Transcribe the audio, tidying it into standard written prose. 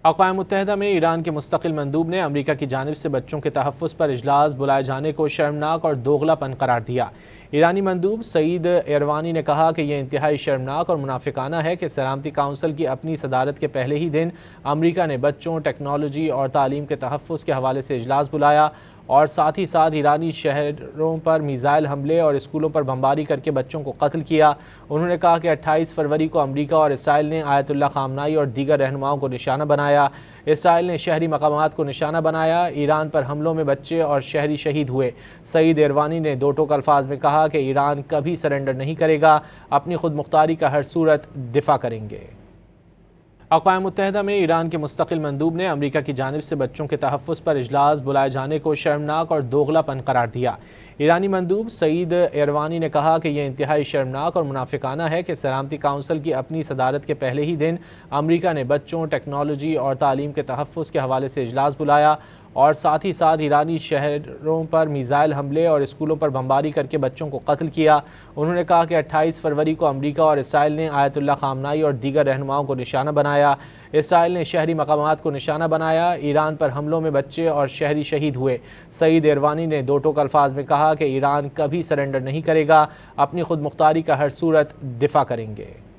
اقوام متحدہ میں ایران کے مستقل مندوب نے امریکہ کی جانب سے بچوں کے تحفظ پر اجلاس بلائے جانے کو شرمناک اور دوغلا پن قرار دیا۔ ایرانی مندوب سعید ایروانی نے کہا کہ یہ انتہائی شرمناک اور منافقانہ ہے کہ سلامتی کونسل کی اپنی صدارت کے پہلے ہی دن امریکہ نے بچوں، ٹیکنالوجی اور تعلیم کے تحفظ کے حوالے سے اجلاس بلایا اور ساتھ ہی ساتھ ایرانی شہروں پر میزائل حملے اور اسکولوں پر بمباری کر کے بچوں کو قتل کیا۔ انہوں نے کہا کہ 28 فروری کو امریکہ اور اسرائیل نے آیت اللہ خامنائی اور دیگر رہنماؤں کو نشانہ بنایا۔ اسرائیل نے شہری مقامات کو نشانہ بنایا۔ ایران پر حملوں میں بچے اور شہری شہید ہوئے۔ سعید ایروانی نے دو ٹوک الفاظ میں کہا کہ ایران کبھی سرنڈر نہیں کرے گا، اپنی خود مختاری کا ہر صورت دفاع کریں گے۔ اقوام متحدہ میں ایران کے مستقل مندوب نے امریکہ کی جانب سے بچوں کے تحفظ پر اجلاس بلائے جانے کو شرمناک اور دوغلا پن قرار دیا۔ ایرانی مندوب سعید ایروانی نے کہا کہ یہ انتہائی شرمناک اور منافقانہ ہے کہ سلامتی کونسل کی اپنی صدارت کے پہلے ہی دن امریکہ نے بچوں، ٹیکنالوجی اور تعلیم کے تحفظ کے حوالے سے اجلاس بلایا اور ساتھ ہی ساتھ ایرانی شہروں پر میزائل حملے اور اسکولوں پر بمباری کر کے بچوں کو قتل کیا۔ انہوں نے کہا کہ 28 فروری کو امریکہ اور اسرائیل نے آیت اللہ خامنائی اور دیگر رہنماؤں کو نشانہ بنایا۔ اسرائیل نے شہری مقامات کو نشانہ بنایا۔ ایران پر حملوں میں بچے اور شہری شہید ہوئے۔ سعید ایروانی نے دو ٹوک الفاظ میں کہا کہ ایران کبھی سرنڈر نہیں کرے گا، اپنی خود مختاری کا ہر صورت دفاع کریں گے۔